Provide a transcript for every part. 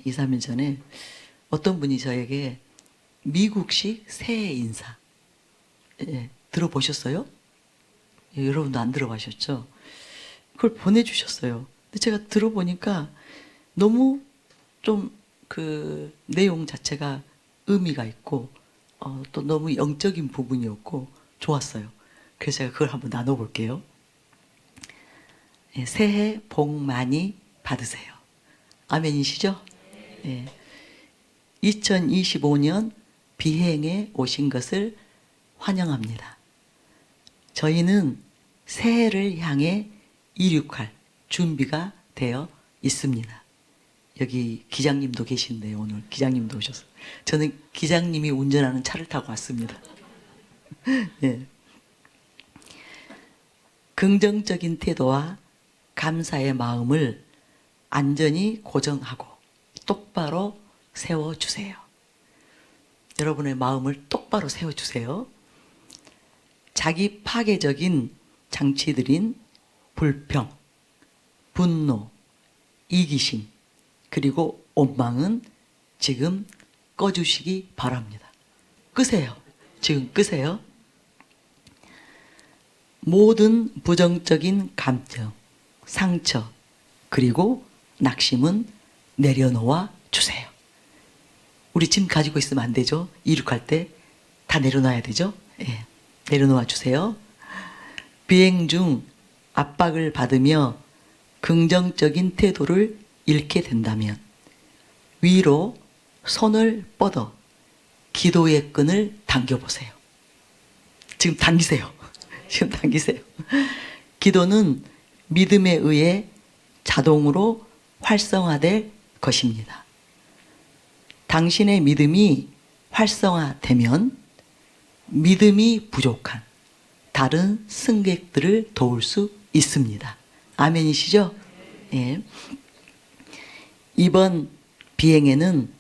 전에 2, 3일 전에 어떤 분이 저에게 미국식 새해 인사 들어보셨어요? 여러분도 안 들어보셨죠? 그걸 보내주셨어요. 근데 제가 들어보니까 너무 좀 그 내용 자체가 의미가 있고 또 너무 영적인 부분이었고 좋았어요. 그래서 제가 그걸 한번 나눠볼게요. 새해 복 많이 받으세요. 아멘이시죠? 2025년 비행에 오신 것을 환영합니다. 저희는 새해를 향해 이륙할 준비가 되어 있습니다. 여기 기장님도 계신데요. 오늘 기장님도 오셨어요. 저는 기장님이 운전하는 차를 타고 왔습니다. 예. 긍정적인 태도와 감사의 마음을 안전히 고정하고 똑바로 세워주세요. 여러분의 마음을 똑바로 세워주세요. 자기 파괴적인 장치들인 불평, 분노, 이기심, 그리고 원망은 지금 꺼주시기 바랍니다. 끄세요. 지금 끄세요. 모든 부정적인 감정, 상처, 그리고 낙심은 내려놓아 주세요. 우리 지금 가지고 있으면 안 되죠? 이륙할 때 다 내려놔야 되죠? 예, 내려놓아 주세요. 비행 중 압박을 받으며 긍정적인 태도를 잃게 된다면 위로 손을 뻗어 기도의 끈을 당겨보세요. 지금 당기세요. 지금 당기세요. 기도는 믿음에 의해 자동으로 활성화될 것입니다. 당신의 믿음이 활성화되면 믿음이 부족한 다른 승객들을 도울 수 있습니다. 아멘이시죠? 예. 이번 비행에는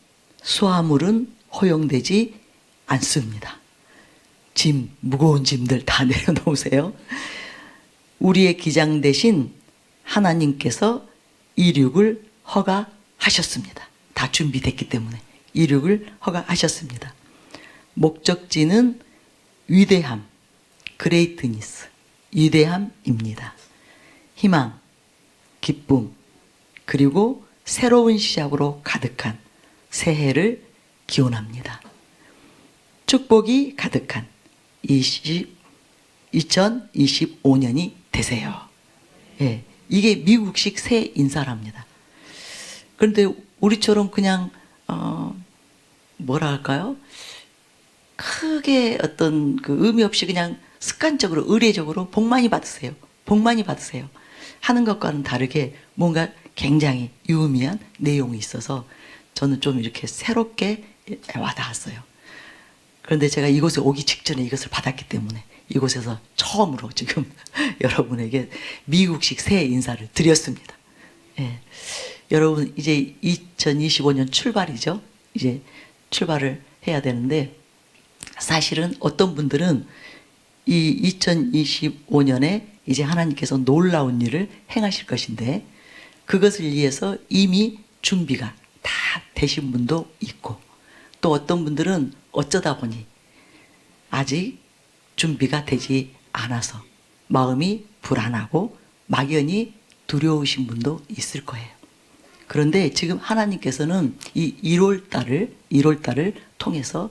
수화물은 허용되지 않습니다. 짐, 무거운 짐들 다 내려놓으세요. 우리의 기장 대신 하나님께서 이륙을 허가하셨습니다. 다 준비됐기 때문에 이륙을 허가하셨습니다. 목적지는 위대함, 그레이트니스, 위대함입니다. 희망, 기쁨, 그리고 새로운 시작으로 가득한 새해를 기원합니다. 축복이 가득한 2025년이 되세요. 예, 이게 미국식 새해 인사랍니다. 그런데 우리처럼 그냥 뭐라 할까요? 크게 어떤 그 의미 없이 그냥 습관적으로 의례적으로 복 많이 받으세요. 복 많이 받으세요. 하는 것과는 다르게 뭔가 굉장히 유의미한 내용이 있어서 저는 좀 이렇게 새롭게 와닿았어요. 그런데 제가 이곳에 오기 직전에 이것을 받았기 때문에 이곳에서 처음으로 지금 여러분에게 미국식 새해 인사를 드렸습니다. 예. 여러분 이제 2025년 출발이죠. 이제 출발을 해야 되는데 사실은 어떤 분들은 이 2025년에 이제 하나님께서 놀라운 일을 행하실 것인데 그것을 위해서 이미 준비가 다 되신 분도 있고 또 어떤 분들은 어쩌다 보니 아직 준비가 되지 않아서 마음이 불안하고 막연히 두려우신 분도 있을 거예요. 그런데 지금 하나님께서는 이 1월달을 통해서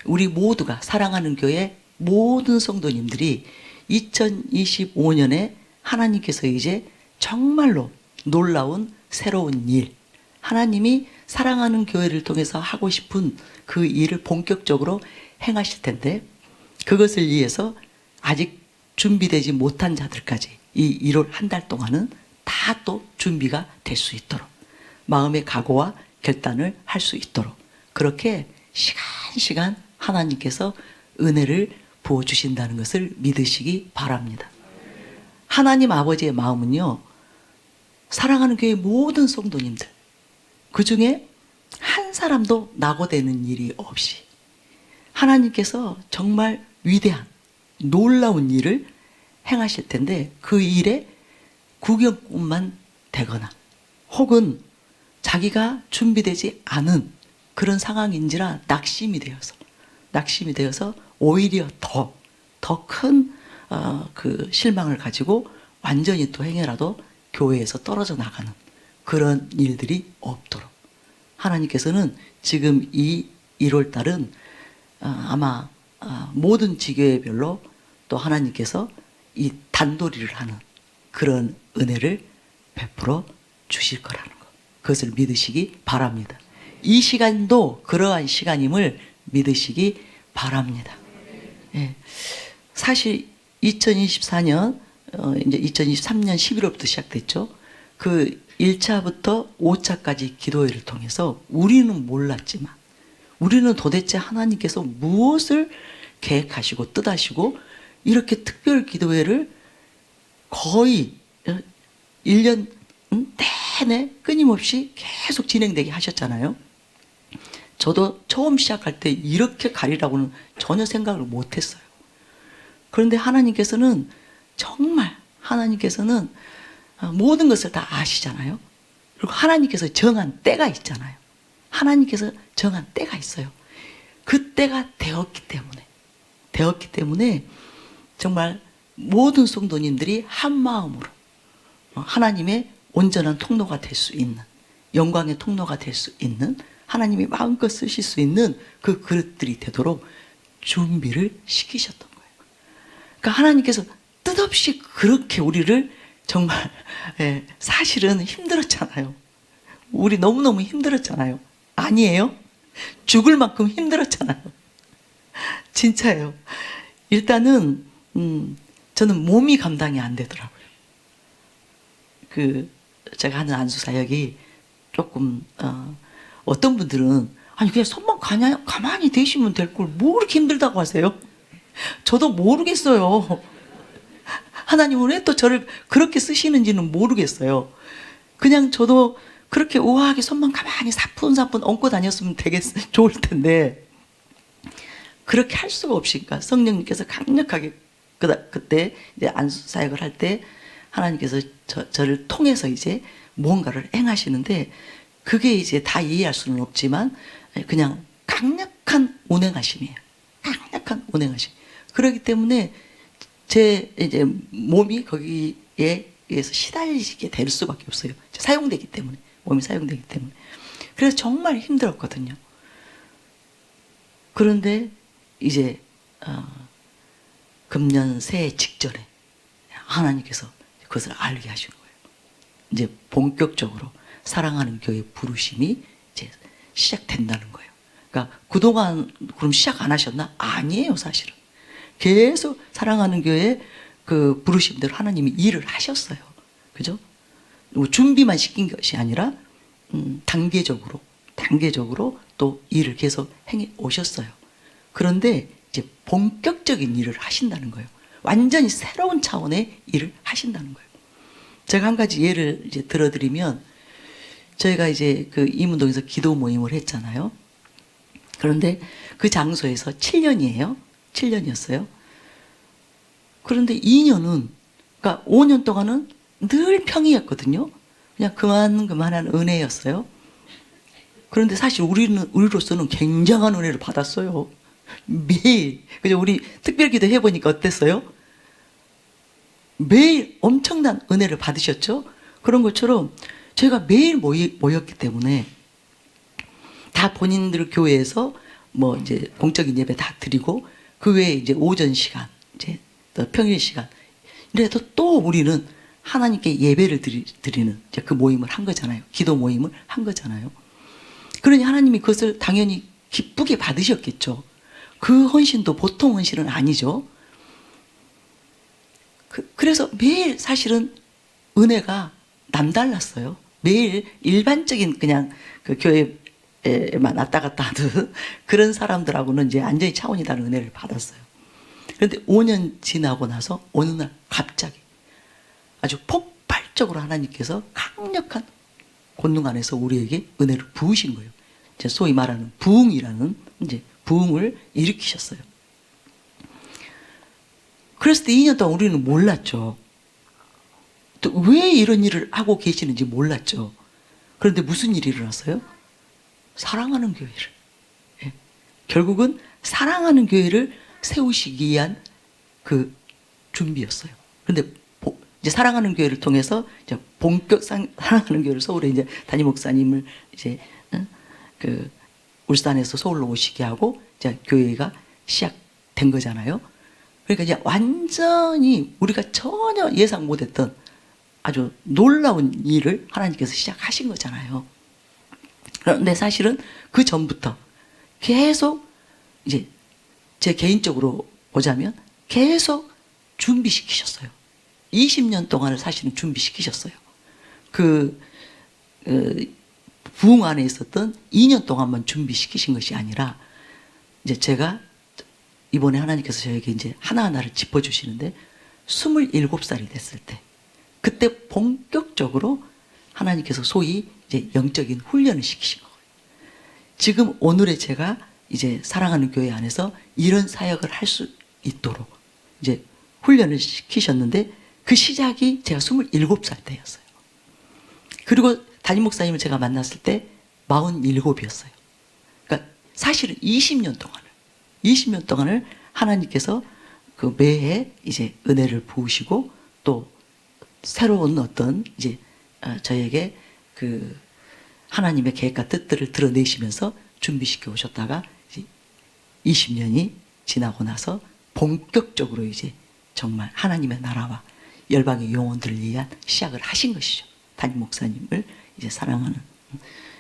우리 모두가 사랑하는 교회 모든 성도님들이 2025년에 하나님께서 이제 정말로 놀라운 새로운 일, 하나님이 사랑하는 교회를 통해서 하고 싶은 그 일을 본격적으로 행하실 텐데 그것을 위해서 아직 준비되지 못한 자들까지 이 1월 한 달 동안은 다 또 준비가 될 수 있도록 마음의 각오와 결단을 할 수 있도록 그렇게 시간 하나님께서 은혜를 부어주신다는 것을 믿으시기 바랍니다. 하나님 아버지의 마음은요, 사랑하는 교회 모든 성도님들, 그 중에 한 사람도 낙오되는 일이 없이 하나님께서 정말 위대한 놀라운 일을 행하실 텐데 그 일에 구경꾼만 되거나 혹은 자기가 준비되지 않은 그런 상황인지라 낙심이 되어서 오히려 더 큰 그 실망을 가지고 완전히 또 행여라도 교회에서 떨어져 나가는 그런 일들이 없도록 하나님께서는 지금 이 1월 달은 아마 모든 지교회별로 또 하나님께서 이 단도리를 하는 그런 은혜를 베풀어 주실 거라는 것, 그것을 믿으시기 바랍니다. 이 시간도 그러한 시간임을 믿으시기 바랍니다. 예. 사실 2024년 이제 2023년 11월부터 시작됐죠. 그 1차부터 5차까지 기도회를 통해서 우리는 몰랐지만 우리는 도대체 하나님께서 무엇을 계획하시고 뜻하시고 이렇게 특별 기도회를 거의 1년 내내 끊임없이 계속 진행되게 하셨잖아요. 저도 처음 시작할 때 이렇게 가리라고는 전혀 생각을 못했어요. 그런데 하나님께서는 정말 하나님께서는 모든 것을 다 아시잖아요. 그리고 하나님께서 정한 때가 있잖아요. 하나님께서 정한 때가 있어요. 그 때가 되었기 때문에 정말 모든 성도님들이 한 마음으로 하나님의 온전한 통로가 될 수 있는, 영광의 통로가 될 수 있는, 하나님이 마음껏 쓰실 수 있는 그 그릇들이 되도록 준비를 시키셨던 거예요. 그러니까 하나님께서 뜻없이 그렇게 우리를 정말 사실은 힘들었잖아요. 우리 너무너무 힘들었잖아요. 아니에요? 죽을 만큼 힘들었잖아요. 진짜예요. 일단은 저는 몸이 감당이 안 되더라고요. 제가 하는 안수 사역이 조금 어떤 분들은 아니 그냥 손만 가만히 대시면 될 걸 뭐 그렇게 힘들다고 하세요? 저도 모르겠어요. 하나님은 왜 또 저를 그렇게 쓰시는지는 모르겠어요. 그냥 저도 그렇게 우아하게 손만 가만히 사뿐사뿐 얹고 다녔으면 좋을 텐데 그렇게 할 수가 없으니까 성령님께서 강력하게 그때 이제 안수 사역을 할 때 하나님께서 저를 통해서 이제 무언가를 행하시는데 그게 이제 다 이해할 수는 없지만 그냥 강력한 운행하심이에요. 강력한 운행하심. 그렇기 때문에 제 이제 몸이 거기에 의해서 시달리게 될 수밖에 없어요. 사용되기 때문에. 몸이 사용되기 때문에. 그래서 정말 힘들었거든요. 그런데 이제 금년 새해 직전에 하나님께서 그것을 알게 하신 거예요. 이제 본격적으로 사랑하는 교회 부르심이 이제 시작된다는 거예요. 그러니까 그동안 그럼 시작 안 하셨나? 아니에요, 사실은. 계속 사랑하는 교회 그 부르심대로 하나님이 일을 하셨어요. 그죠? 뭐 준비만 시킨 것이 아니라 단계적으로 또 일을 계속 행해 오셨어요. 그런데 이제 본격적인 일을 하신다는 거예요. 완전히 새로운 차원의 일을 하신다는 거예요. 제가 한 가지 예를 이제 들어드리면 저희가 이제 그 이문동에서 기도 모임을 했잖아요. 그런데 그 장소에서 7년이에요. 7년이었어요. 그런데 2년은, 그러니까 5년 동안은 늘 평이었거든요. 그냥 그만한 은혜였어요. 그런데 사실 우리로서는 굉장한 은혜를 받았어요. 매일. 그죠? 우리 특별기도 해보니까 어땠어요? 매일 엄청난 은혜를 받으셨죠? 그런 것처럼 저희가 매일 모였기 때문에 다 본인들 교회에서 뭐 이제 공적인 예배 다 드리고 그 외에 이제 오전 시간, 이제 또 평일 시간. 그래도 또 우리는 하나님께 예배를 드리는 이제 그 모임을 한 거잖아요. 기도 모임을 한 거잖아요. 그러니 하나님이 그것을 당연히 기쁘게 받으셨겠죠. 그 헌신도 보통 헌신은 아니죠. 그래서 매일 사실은 은혜가 남달랐어요. 매일 일반적인 그냥 그 교회에만 왔다 갔다 하는 그런 사람들하고는 이제 완전히 차원이 다른 은혜를 받았어요. 그런데 5년 지나고 나서 어느 날 갑자기 아주 폭발적으로 하나님께서 강력한 권능 안에서 우리에게 은혜를 부으신 거예요. 이제 소위 말하는 부흥이라는 이제 부흥을 일으키셨어요. 그랬을 때 2년 동안 우리는 몰랐죠. 또 왜 이런 일을 하고 계시는지 몰랐죠. 그런데 무슨 일이 일어났어요? 사랑하는 교회를. 예. 결국은 사랑하는 교회를 세우시기 위한 그 준비였어요. 그런데 이제 사랑하는 교회를 통해서 이제 사랑하는 교회를 서울에 이제 담임 목사님을 이제 그 울산에서 서울로 오시게 하고 이제 교회가 시작된 거잖아요. 그러니까 이제 완전히 우리가 전혀 예상 못했던 아주 놀라운 일을 하나님께서 시작하신 거잖아요. 그런데 사실은 그 전부터 계속 이제 제 개인적으로 보자면 계속 준비시키셨어요. 20년 동안을 사실은 준비시키셨어요. 부흥 안에 있었던 2년 동안만 준비시키신 것이 아니라 이제 제가 이번에 하나님께서 저에게 이제 하나하나를 짚어주시는데 27살이 됐을 때 그때 본격적으로 하나님께서 소위 이제 영적인 훈련을 시키신 거예요. 지금 오늘의 제가 이제 사랑하는 교회 안에서 이런 사역을 할 수 있도록 이제 훈련을 시키셨는데 그 시작이 제가 27살 때였어요. 그리고 담임 목사님을 제가 만났을 때 47이었어요. 그러니까 사실은 20년 동안을 하나님께서 그 매해 이제 은혜를 부으시고 또 새로운 어떤 이제 저에게 그 하나님의 계획과 뜻들을 드러내시면서 준비시켜 오셨다가 이제 20년이 지나고 나서 본격적으로 이제 정말 하나님의 나라와 열방의 영혼들을 위한 시작을 하신 것이죠. 담임 목사님을 이제 사랑하는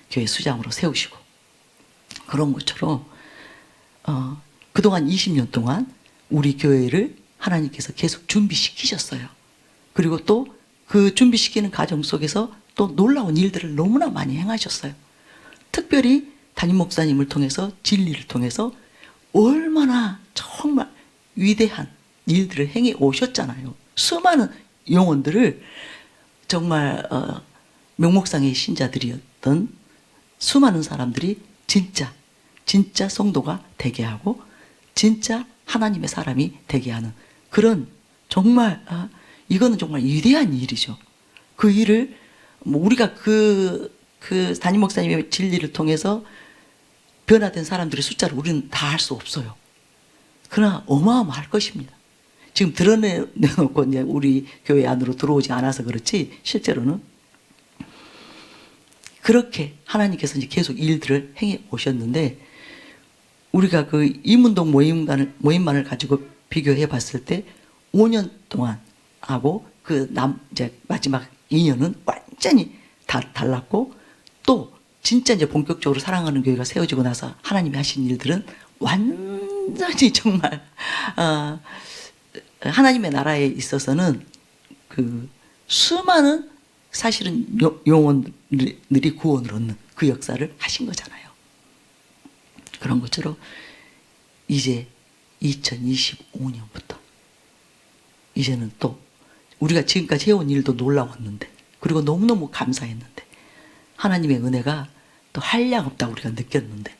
교회 수장으로 세우시고 그런 것처럼 그동안 20년 동안 우리 교회를 하나님께서 계속 준비시키셨어요. 그리고 또 그 준비시키는 과정 속에서 또 놀라운 일들을 너무나 많이 행하셨어요. 특별히 담임 목사님을 통해서 진리를 통해서 얼마나 정말 위대한 일들을 행해 오셨잖아요. 수많은 영혼들을 정말 명목상의 신자들이었던 수많은 사람들이 진짜 성도가 되게 하고 진짜 하나님의 사람이 되게 하는 그런 정말 이거는 정말 위대한 일이죠. 그 일을 뭐 우리가 그 담임 목사님의 진리를 통해서 변화된 사람들의 숫자를 우리는 다 할 수 없어요. 그러나 어마어마할 것입니다. 지금 드러내놓고 이제 우리 교회 안으로 들어오지 않아서 그렇지 실제로는 그렇게 하나님께서 이제 계속 일들을 행해 오셨는데 우리가 그 이문동 모임만을 가지고 비교해 봤을 때 5년 동안 하고 이제 마지막 2년은 완전히 달랐고 또 진짜 이제 본격적으로 사랑하는 교회가 세워지고 나서 하나님이 하신 일들은 완전히 정말 하나님의 나라에 있어서는 그 수많은 사실은 영혼들이 구원을 얻는 그 역사를 하신 거잖아요. 그런 것처럼 이제 2025년부터 이제는 또 우리가 지금까지 해온 일도 놀라웠는데 그리고 너무너무 감사했는데 하나님의 은혜가 또 한량없다 우리가 느꼈는데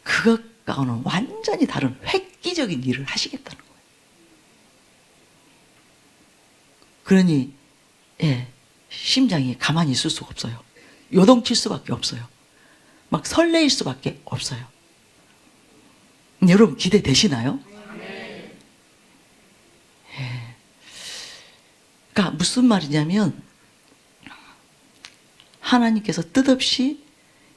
그것과는 완전히 다른 획기적인 일을 하시겠다는 거예요. 그러니 심장이 가만히 있을 수가 없어요. 요동칠 수밖에 없어요. 막 설레일 수밖에 없어요. 여러분 기대되시나요? 그러니까 무슨 말이냐면 하나님께서 뜻없이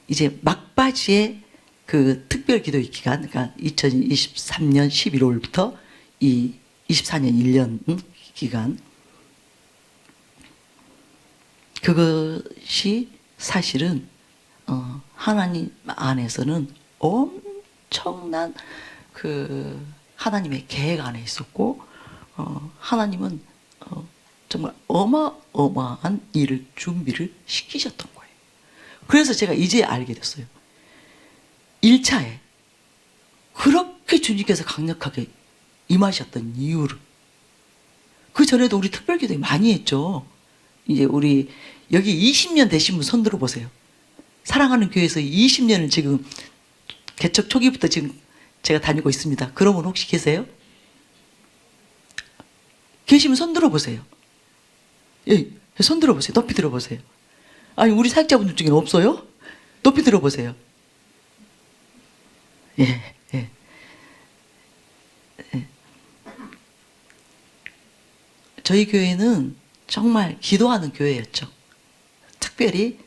이제 막바지에 그 특별 기도의 기간, 그러니까 2023년 11월부터 이 24년 1년 기간 그것이 사실은 하나님 안에서는 엄청난 그 하나님의 계획 안에 있었고 하나님은 정말 어마어마한 일을 준비를 시키셨던 거예요. 그래서 제가 이제 알게 됐어요. 1차에 그렇게 주님께서 강력하게 임하셨던 이유를 그 전에도 우리 특별기도 많이 했죠. 이제 우리 여기 20년 되신 분 손 들어보세요. 사랑하는 교회에서 20년을 지금 개척 초기부터 지금 제가 다니고 있습니다. 그런 분 혹시 계세요? 계시면 손 들어보세요. 예, 손 들어보세요. 높이 들어보세요. 아니, 우리 사역자분들 중에는 없어요? 높이 들어보세요. 예, 예. 예. 저희 교회는 정말 기도하는 교회였죠. 특별히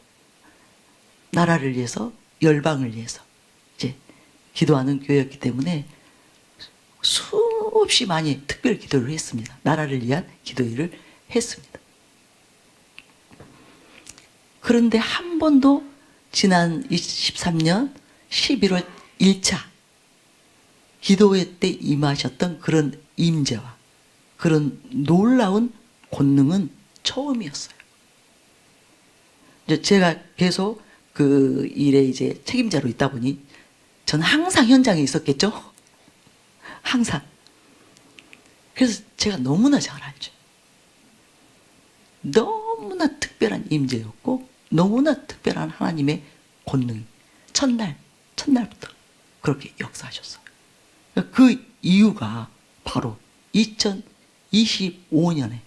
나라를 위해서, 열방을 위해서 이제 기도하는 교회였기 때문에 수없이 많이 특별 기도를 했습니다. 나라를 위한 기도를 했습니다. 그런데 한 번도 지난 23년 11월 1차 기도회 때 임하셨던 그런 임재와 그런 놀라운 권능은 처음이었어요. 제가 계속 그 일에 이제 책임자로 있다 보니 저는 항상 현장에 있었겠죠? 항상. 그래서 제가 너무나 잘 알죠. 너무나 특별한 임재였고 너무나 특별한 하나님의 권능. 첫날부터 그렇게 역사하셨어요. 그 이유가 바로 2025년에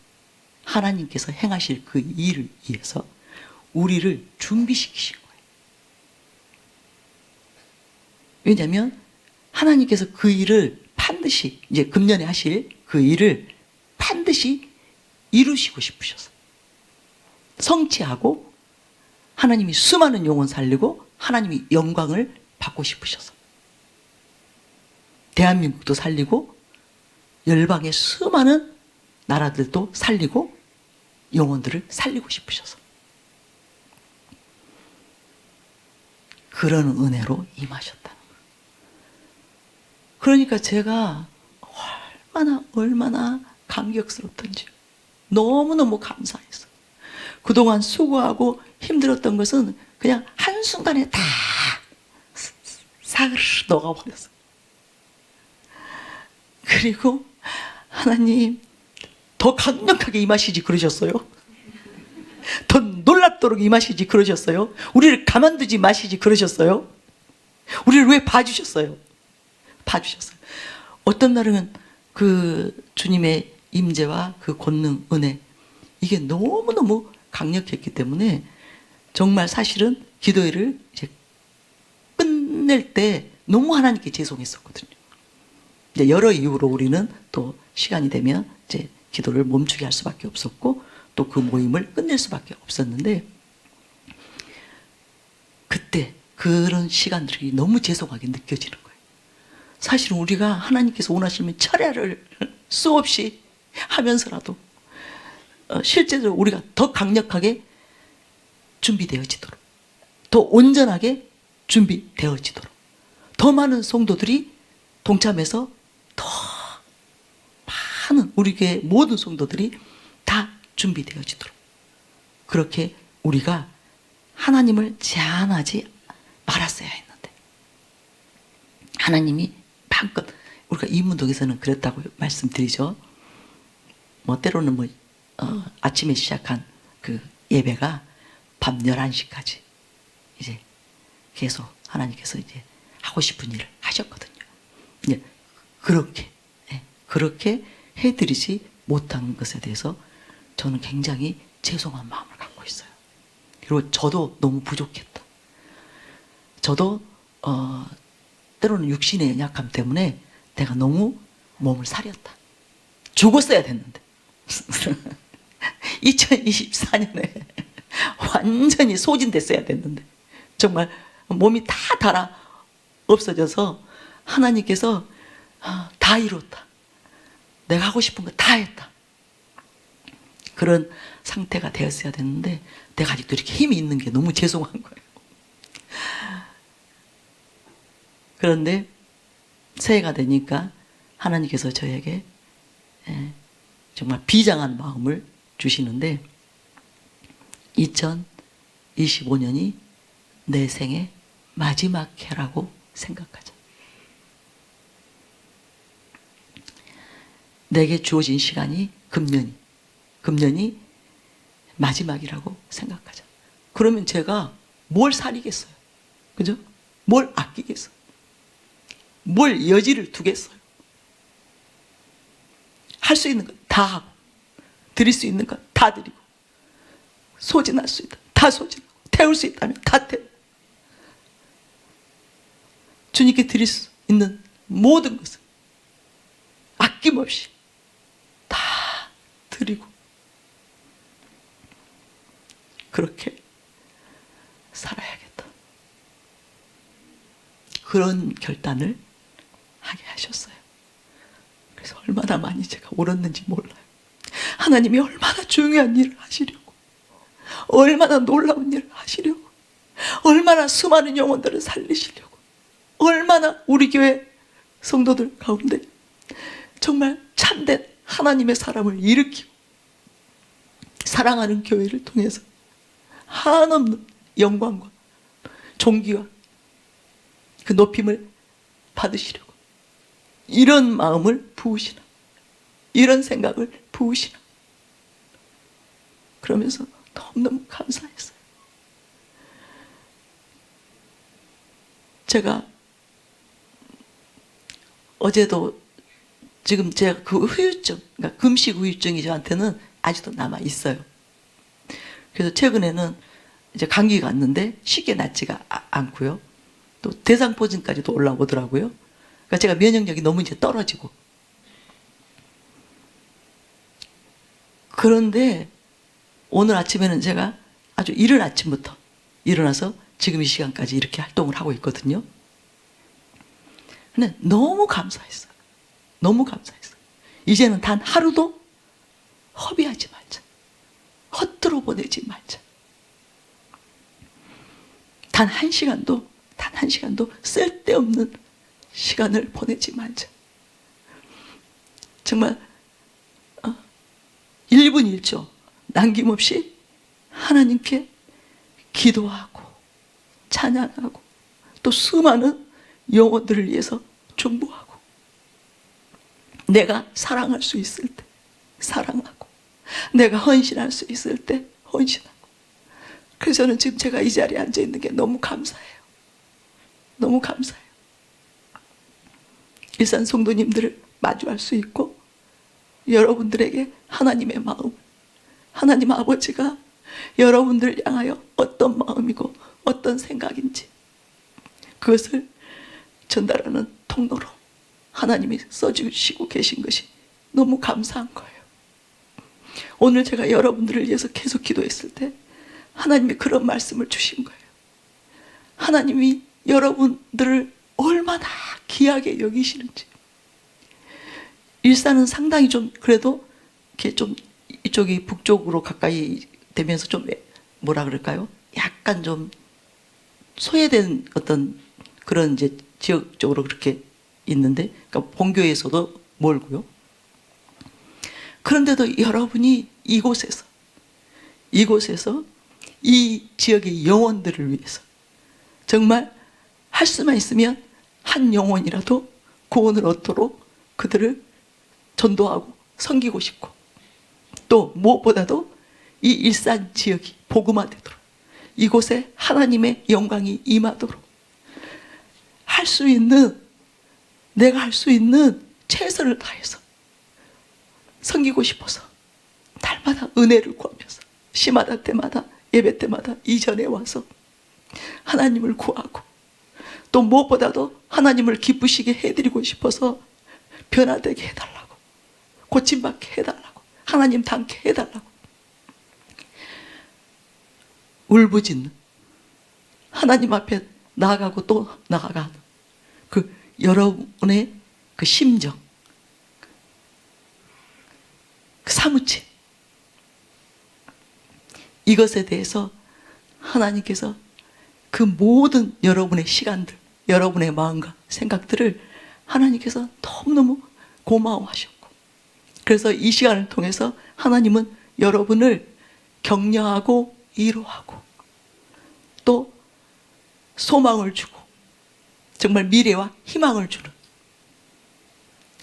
하나님께서 행하실 그 일을 위해서 우리를 준비시키신 거예요. 왜냐하면 하나님께서 그 일을 반드시 이제 금년에 하실 그 일을 반드시 이루시고 싶으셔서 성취하고 하나님이 수많은 영혼 살리고 하나님이 영광을 받고 싶으셔서 대한민국도 살리고 열방의 수많은 나라들도 살리고 영혼들을 살리고 싶으셔서 그런 은혜로 임하셨다는 거예요. 그러니까 제가 얼마나 감격스럽던지 너무너무 감사했어요. 그동안 수고하고 힘들었던 것은 그냥 한순간에 다 사르르 녹아버렸어요. 그리고 하나님 더 강력하게 임하시지 그러셨어요. 더 놀랍도록 임하시지 그러셨어요. 우리를 가만두지 마시지 그러셨어요. 우리를 왜 봐주셨어요? 봐주셨어요. 어떤 날은 그 주님의 임재와 그 권능, 은혜 이게 너무너무 강력했기 때문에 정말 사실은 기도회를 이제 끝낼 때 너무 하나님께 죄송했었거든요. 이제 여러 이유로 우리는 또 시간이 되면 이제 기도를 멈추게 할 수밖에 없었고 또 그 모임을 끝낼 수밖에 없었는데 그때 그런 시간들이 너무 죄송하게 느껴지는 거예요. 사실은 우리가 하나님께서 원하시면 철야를 수없이 하면서라도 실제로 우리가 더 강력하게 준비되어지도록 더 온전하게 준비되어지도록 더 많은 성도들이 동참해서 더 많은 우리 교회 모든 성도들이 다 준비되어지도록 그렇게 우리가 하나님을 제한하지 말았어야 했는데 하나님이 마음껏 우리가 이문동에서는 그랬다고 말씀드리죠. 뭐 때로는 뭐 아침에 시작한 그 예배가 밤 11시까지 이제 계속 하나님께서 이제 하고 싶은 일을 하셨거든요. 이제 그렇게 해드리지 못한 것에 대해서 저는 굉장히 죄송한 마음을 갖고 있어요. 그리고 저도 너무 부족했다. 저도 때로는 육신의 연약함 때문에 내가 너무 몸을 사렸다. 죽었어야 됐는데 2024년에 완전히 소진됐어야 됐는데 정말 몸이 다 닳아 없어져서 하나님께서 다 이뤘다. 내가 하고 싶은 거 다 했다. 그런 상태가 되었어야 됐는데 내가 아직도 이렇게 힘이 있는 게 너무 죄송한 거예요. 그런데 새해가 되니까 하나님께서 저에게 정말 비장한 마음을 주시는데 2025년이 내 생의 마지막 해라고 생각하자. 내게 주어진 시간이 금년이 마지막이라고 생각하자. 그러면 제가 뭘 사리겠어요? 그죠? 뭘 아끼겠어요? 뭘 여지를 두겠어요? 할 수 있는 건 다 하고 드릴 수 있는 건 다 드리고 소진할 수 있다 다 소진하고 태울 수 있다면 다 태워. 주님께 드릴 수 있는 모든 것을 아낌없이 다 드리고 그렇게 살아야겠다. 그런 결단을 하게 하셨어요. 그래서 얼마나 많이 제가 울었는지 몰라요. 하나님이 얼마나 중요한 일을 하시려고, 얼마나 놀라운 일을 하시려고, 얼마나 수많은 영혼들을 살리시려고, 얼마나 우리 교회 성도들 가운데 정말 참된 하나님의 사람을 일으키고 사랑하는 교회를 통해서 한없는 영광과 존귀와 그 높임을 받으시려고 이런 마음을 부으시나, 이런 생각을 부으시나. 그러면서 너무너무 감사했어요. 제가 어제도 지금 제가 그 후유증, 그러니까 금식 후유증이 저한테는 아직도 남아 있어요. 그래서 최근에는 이제 감기가 왔는데 쉽게 낫지가 않고요. 또 대상포진까지도 올라오더라고요. 그러니까 제가 면역력이 너무 이제 떨어지고. 그런데 오늘 아침에는 제가 아주 이른 아침부터 일어나서 지금 이 시간까지 이렇게 활동을 하고 있거든요. 근데 너무 감사했어요. 너무 감사했어요. 이제는 단 하루도 허비하지 말자. 헛들어 보내지 말자. 단 한 시간도 쓸데없는 시간을 보내지 말자. 정말 1분 1초 남김없이 하나님께 기도하고 찬양하고 또 수많은 영혼들을 위해서 중보하고 내가 사랑할 수 있을 때 사랑하고 내가 헌신할 수 있을 때 헌신하고. 그래서 저는 지금 제가 이 자리에 앉아 있는 게 너무 감사해요. 너무 감사해요. 일산 성도님들을 마주할 수 있고 여러분들에게 하나님의 마음, 하나님 아버지가 여러분들을 향하여 어떤 마음이고 어떤 생각인지 그것을 전달하는 통로로 하나님이 써주시고 계신 것이 너무 감사한 거예요. 오늘 제가 여러분들을 위해서 계속 기도했을 때 하나님이 그런 말씀을 주신 거예요. 하나님이 여러분들을 얼마나 귀하게 여기시는지. 일산은 상당히 좀 그래도 이렇게 좀 이쪽이 북쪽으로 가까이 되면서 좀 뭐라 그럴까요? 약간 좀 소외된 어떤 그런 이제 지역적으로 그렇게 있는데, 그러니까 본교에서도 멀고요. 그런데도 여러분이 이곳에서 이 지역의 영혼들을 위해서 정말 할 수만 있으면 한 영혼이라도 구원을 얻도록 그들을 전도하고 섬기고 싶고 또 무엇보다도 이 일산 지역이 복음화되도록 이곳에 하나님의 영광이 임하도록 할 수 있는, 내가 할 수 있는 최선을 다해서 섬기고 싶어서 날마다 은혜를 구하면서 시마다 때마다 예배 때마다 이전에 와서 하나님을 구하고 또 무엇보다도 하나님을 기쁘시게 해드리고 싶어서 변화되게 해달라고, 고침받게 해달라고, 하나님 닮게 해달라고 울부짖는, 하나님 앞에 나아가고 또 나아가는 그 여러분의 그 심정, 그 사무치, 이것에 대해서 하나님께서 그 모든 여러분의 시간들, 여러분의 마음과 생각들을 하나님께서 너무너무 고마워하셨고, 그래서 이 시간을 통해서 하나님은 여러분을 격려하고 위로하고 또 소망을 주고 정말 미래와 희망을 주는,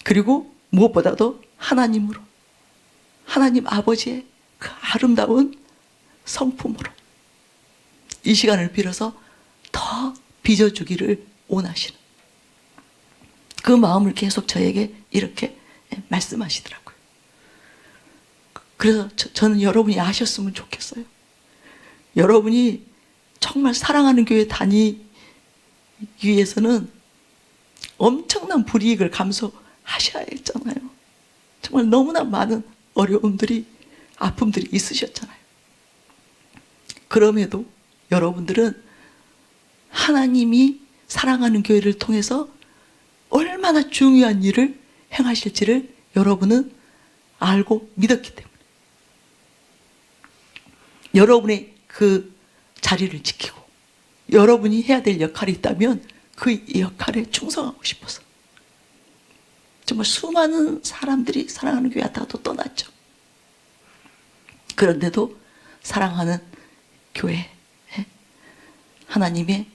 그리고 무엇보다도 하나님으로, 하나님 아버지의 그 아름다운 성품으로 이 시간을 빌어서 더 빚어주기를 원하시는 그 마음을 계속 저에게 이렇게 말씀하시더라고요. 그래서 저는 여러분이 아셨으면 좋겠어요. 여러분이 정말 사랑하는 교회 다니기 위해서는 엄청난 불이익을 감수하셔야 했잖아요. 정말 너무나 많은 어려움들이, 아픔들이 있으셨잖아요. 그럼에도 여러분들은 하나님이 사랑하는 교회를 통해서 얼마나 중요한 일을 행하실지를 여러분은 알고 믿었기 때문에 여러분의 그 자리를 지키고 여러분이 해야 될 역할이 있다면 그 역할에 충성하고 싶어서 정말 수많은 사람들이 사랑하는 교회 왔다가 또 떠났죠. 그런데도 사랑하는 교회, 하나님의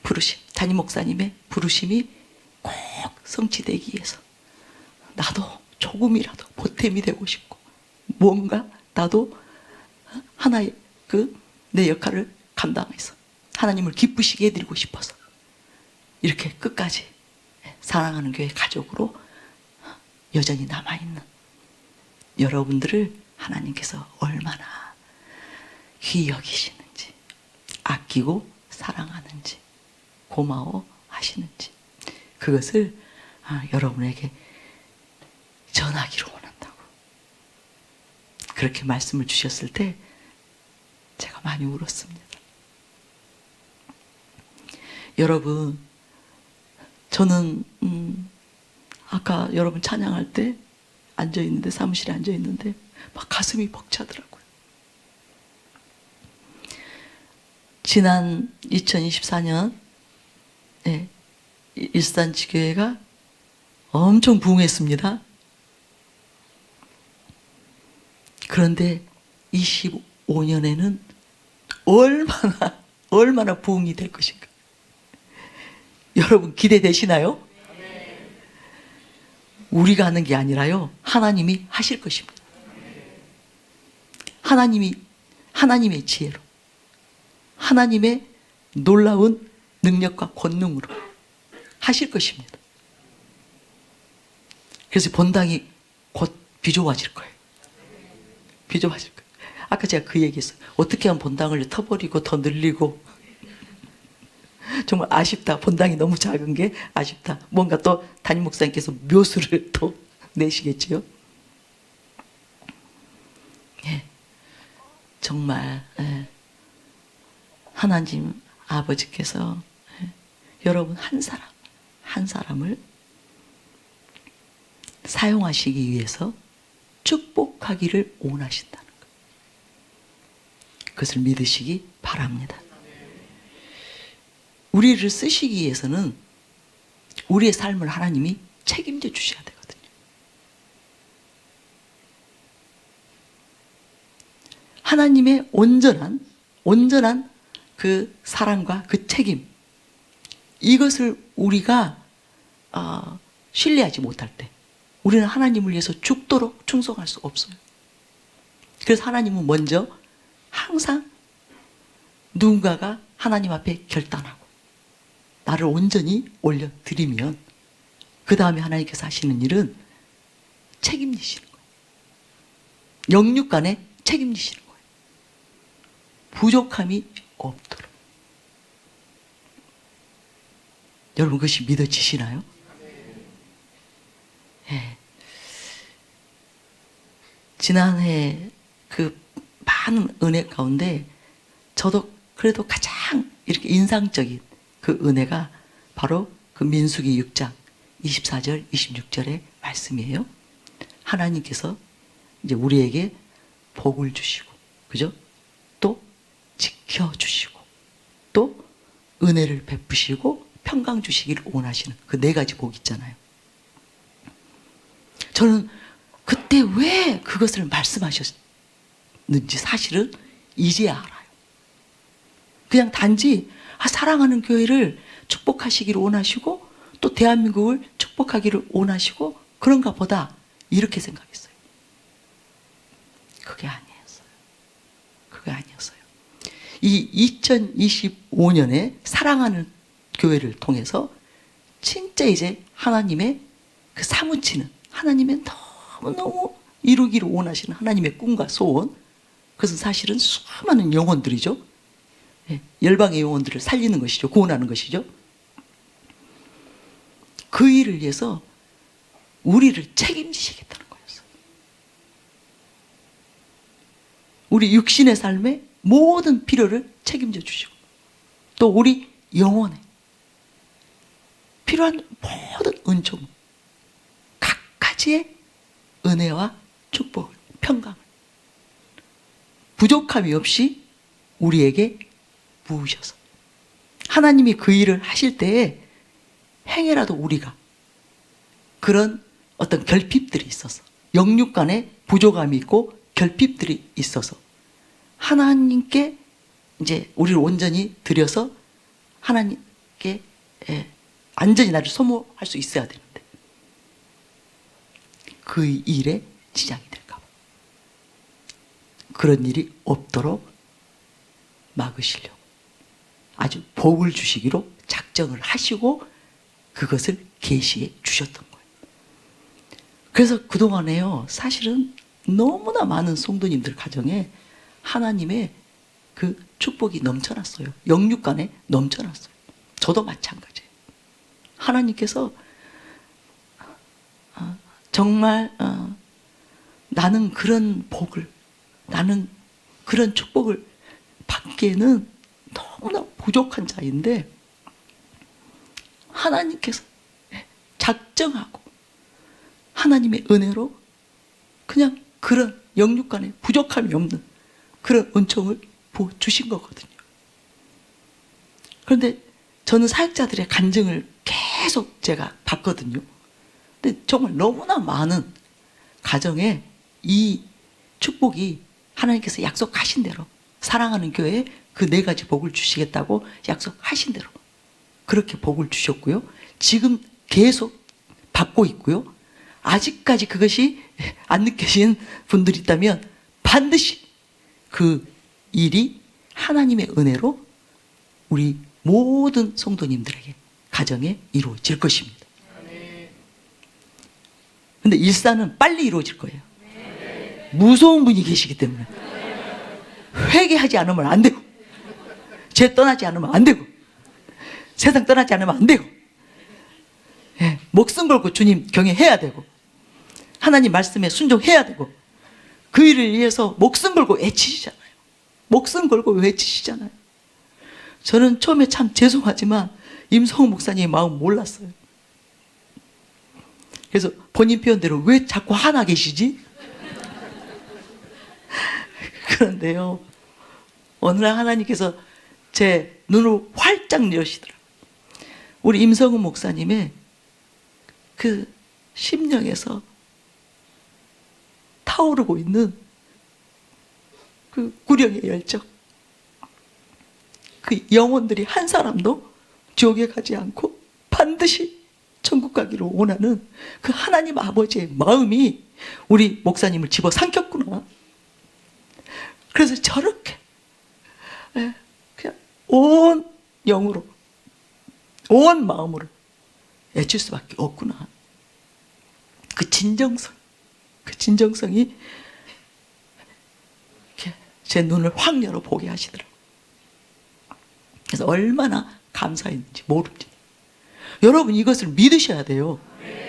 부르심, 담임 목사님의 부르심이 꼭 성취되기 위해서 나도 조금이라도 보탬이 되고 싶고 뭔가 나도 하나의 내 역할을 감당해서 하나님을 기쁘시게 해드리고 싶어서 이렇게 끝까지 사랑하는 교회 가족으로 여전히 남아있는 여러분들을 하나님께서 얼마나 귀히 여기시는지, 아끼고 사랑하는지, 고마워하시는지 그것을 여러분에게 전하기로 원한다고 그렇게 말씀을 주셨을 때 제가 많이 울었습니다. 여러분, 저는 아까 여러분 찬양할 때 앉아있는데, 사무실에 앉아있는데 막 가슴이 벅차더라고요. 지난 2024년 일산지교회가 엄청 부흥했습니다. 그런데 25년에는 얼마나 부흥이 될 것인가. 여러분 기대되시나요? 우리가 하는 게 아니라요, 하나님이 하실 것입니다. 하나님의 지혜로, 하나님의 놀라운 능력과 권능으로 하실 것입니다. 그래서 본당이 곧 비좁아질 거예요. 비좁아질 거예요. 아까 제가 그 얘기했어요. 어떻게 하면 본당을 터버리고 더 늘리고. 정말 아쉽다. 본당이 너무 작은 게 아쉽다. 뭔가 또 담임 목사님께서 묘수를 또 내시겠지요. 정말 하나님 아버지께서 여러분 한 사람을 사용하시기 위해서 축복하기를 원하신다는 것. 그것을 믿으시기 바랍니다. 우리를 쓰시기 위해서는 우리의 삶을 하나님이 책임져 주셔야 되거든요. 하나님의 온전한 그 사랑과 그 책임, 이것을 우리가 신뢰하지 못할 때 우리는 하나님을 위해서 죽도록 충성할 수 없어요. 그래서 하나님은 먼저 항상 누군가가 하나님 앞에 결단하고 나를 온전히 올려드리면 그 다음에 하나님께서 하시는 일은 책임지시는 거예요. 영육간에 책임지시는 거예요. 부족함이 없도록. 여러분 그것이 믿어지시나요? 네. 지난해 그 많은 은혜 가운데 저도 그래도 가장 이렇게 인상적인 그 은혜가 바로 그 민수기 6장 24절 26절의 말씀이에요. 하나님께서 이제 우리에게 복을 주시고, 그죠? 또 지켜주시고, 또 은혜를 베푸시고 평강 주시기를 원하시는 그 네 가지 복 있잖아요. 저는 그때 왜 그것을 말씀하셨는지 사실은 이제야 알아요. 그냥 단지 사랑하는 교회를 축복하시기를 원하시고 또 대한민국을 축복하기를 원하시고 그런가 보다 이렇게 생각했어요. 그게 아니었어요. 그게 아니었어요. 이 2025년에 사랑하는 교회를 통해서 진짜 이제 하나님의 그 사무치는 하나님의 너무너무 이루기를 원하시는 하나님의 꿈과 소원, 그것은 사실은 수많은 영혼들이죠. 열방의 영혼들을 살리는 것이죠. 구원하는 것이죠. 그 일을 위해서 우리를 책임지시겠다는 거였어요. 우리 육신의 삶에 모든 필요를 책임져 주시고 또 우리 영혼에 필요한 모든 은총, 각가지의 은혜와 축복을, 평강을 부족함이 없이 우리에게 부으셔서 하나님이 그 일을 하실 때에 행여라도 우리가 그런 어떤 결핍들이 있어서 영육 간에 부족함이 있고 결핍들이 있어서 하나님께 이제 우리를 온전히 드려서 하나님께 완전히 나를 소모할 수 있어야 되는데 그 일에 지장이 될까 봐 그런 일이 없도록 막으시려고 아주 복을 주시기로 작정을 하시고 그것을 계시해 주셨던 거예요. 그래서 그동안에요, 사실은 너무나 많은 성도님들 가정에 하나님의 그 축복이 넘쳐났어요. 영육 간에 넘쳐났어요. 저도 마찬가지예요. 하나님께서 정말 나는 그런 복을, 나는 그런 축복을 받기에는 너무나 부족한 자인데 하나님께서 작정하고 하나님의 은혜로 그냥 그런 영육 간에 부족함이 없는 그런 은총을 부어주신 거거든요. 그런데 저는 사역자들의 간증을 계속 제가 봤거든요. 근데 정말 너무나 많은 가정에 이 축복이 하나님께서 약속하신 대로 사랑하는 교회에 그 4가지 복을 주시겠다고 약속하신 대로 그렇게 복을 주셨고요. 지금 계속 받고 있고요. 아직까지 그것이 안 느껴진 분들이 있다면 반드시 그 일이 하나님의 은혜로 우리 모든 성도님들에게 가정에 이루어질 것입니다. 근데 일사는 빨리 이루어질 거예요. 무서운 분이 계시기 때문에 회개하지 않으면 안 되고 죄 떠나지 않으면 안 되고 세상 떠나지 않으면 안 되고 목숨 걸고 주님 경외해야 되고 하나님 말씀에 순종해야 되고 그 일을 위해서 목숨 걸고 외치시잖아요. 목숨 걸고 외치시잖아요. 저는 처음에 참 죄송하지만 임성훈 목사님의 마음 몰랐어요. 그래서 본인 표현대로 왜 자꾸 하나 계시지? 그런데요, 어느 날 하나님께서 제 눈을 활짝 여시더라고요. 우리 임성훈 목사님의 그 심령에서 타오르고 있는 그 구령의 열정, 그 영혼들이 한 사람도 지옥에 가지 않고 반드시 천국 가기를 원하는 그 하나님 아버지의 마음이 우리 목사님을 집어삼켰구나. 그래서 저렇게 그냥 온 영으로 온 마음으로 애칠 수밖에 없구나. 그 진정성이 제 눈을 확 열어보게 하시더라고요. 그래서 얼마나 감사했는지 모릅니다. 여러분 이것을 믿으셔야 돼요.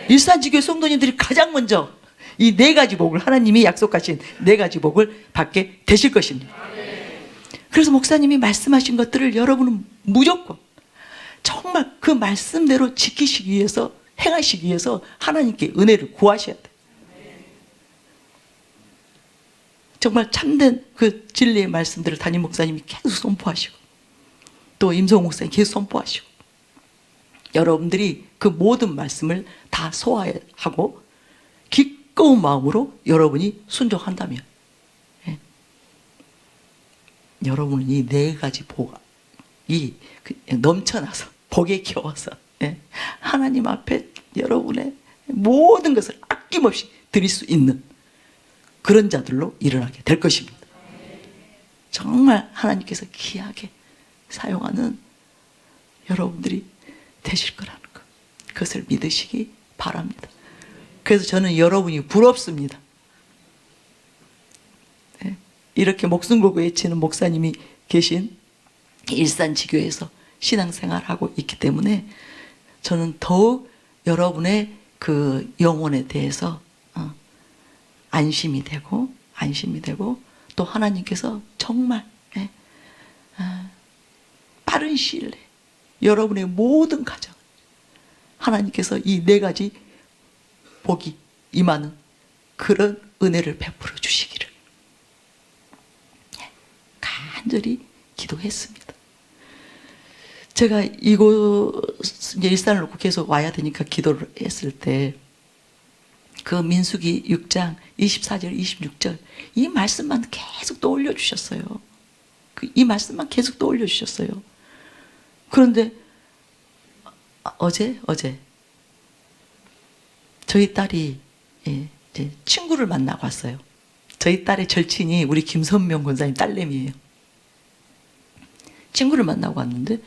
일산지교회 성도님들이 가장 먼저 이 4가지 복을, 하나님이 약속하신 4가지 복을 받게 되실 것입니다. 그래서 목사님이 말씀하신 것들을 여러분은 무조건 정말 그 말씀대로 지키시기 위해서, 행하시기 위해서 하나님께 은혜를 구하셔야 돼요. 정말 참된 그 진리의 말씀들을 담임 목사님이 계속 선포하시고 또 임성 목사님이 계속 선포하시고 여러분들이 그 모든 말씀을 다 소화하고 기꺼운 마음으로 여러분이 순종한다면 여러분은 이 4가지 복이 넘쳐나서 복에 겨워서 하나님 앞에 여러분의 모든 것을 아낌없이 드릴 수 있는 그런 자들로 일어나게 될 것입니다. 정말 하나님께서 귀하게 사용하는 여러분들이 되실 거라는 것, 그것을 믿으시기 바랍니다. 그래서 저는 여러분이 부럽습니다. 이렇게 목숨 걸고 외치는 목사님이 계신 일산지교에서 신앙생활하고 있기 때문에 저는 더욱 여러분의 그 영혼에 대해서 안심이 되고 또 하나님께서 정말 빠른 시일 내에 여러분의 모든 가정 하나님께서 이 4가지 복이 임하는 그런 은혜를 베풀어 주시기를 간절히 기도했습니다. 제가 이곳 이제 일산을 놓고 계속 와야 되니까 기도를 했을 때 그 민수기 6장 24절 26절 이 말씀만 계속 떠올려 주셨어요. 이 말씀만 계속 떠올려 주셨어요. 그런데 어제 저희 딸이 이제 친구를 만나고 왔어요. 저희 딸의 절친이 우리 김선명 권사님 딸내미예요. 친구를 만나고 왔는데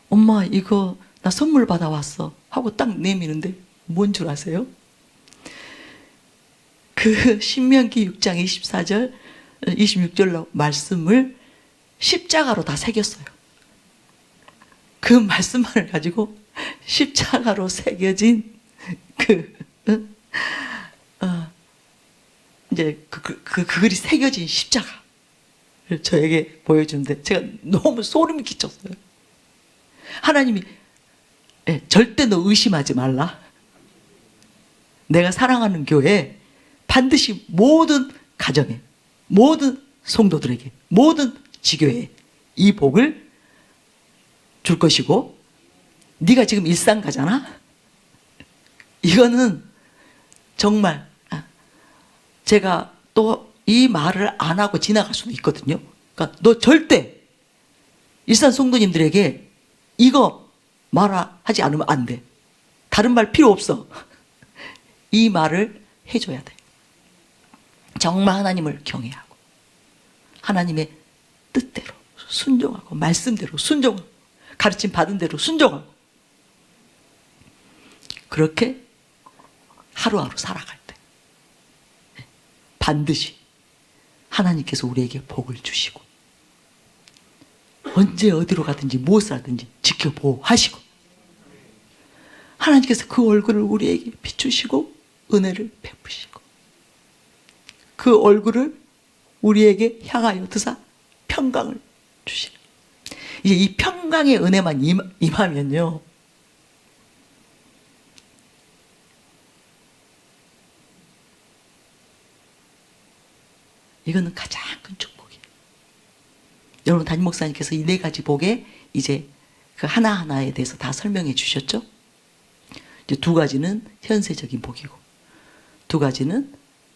엄마 이거 나 선물 받아왔어 하고 딱 내미는데 뭔 줄 아세요? 그 신명기 6장 24절 26절 말씀을 십자가로 다 새겼어요. 그 말씀만을 가지고 십자가로 새겨진 이제 그 글이 새겨진 십자가를 저에게 보여주는데 제가 너무 소름이 끼쳤어요. 하나님이 절대 너 의심하지 말라. 내가 사랑하는 교회에 반드시 모든 가정에 모든 성도들에게 모든 지교회에 이 복을 줄 것이고 네가 지금 일산 가잖아. 이거는 정말 제가 또 이 말을 안 하고 지나갈 수도 있거든요. 그러니까 너 절대 일산 성도님들에게 이거 말하지 않으면 안 돼. 다른 말 필요 없어. 이 말을 해줘야 돼. 정말 하나님을 경외하고 하나님의 뜻대로 순종하고 말씀대로 순종하고 가르침 받은 대로 순종하고 그렇게 하루하루 살아갈 때 반드시 하나님께서 우리에게 복을 주시고 언제 어디로 가든지 무엇을 하든지 지켜보호하시고 하나님께서 그 얼굴을 우리에게 비추시고 은혜를 베푸시고 그 얼굴을 우리에게 향하여 드사 평강을 주시는 이제 이 평강의 은혜만 임하면요 이거는 가장 큰 축복이에요. 여러분 담임 목사님께서 이 4가지 복에 이제 그 하나하나에 대해서 다 설명해 주셨죠? 이제 2가지는 현세적인 복이고 2가지는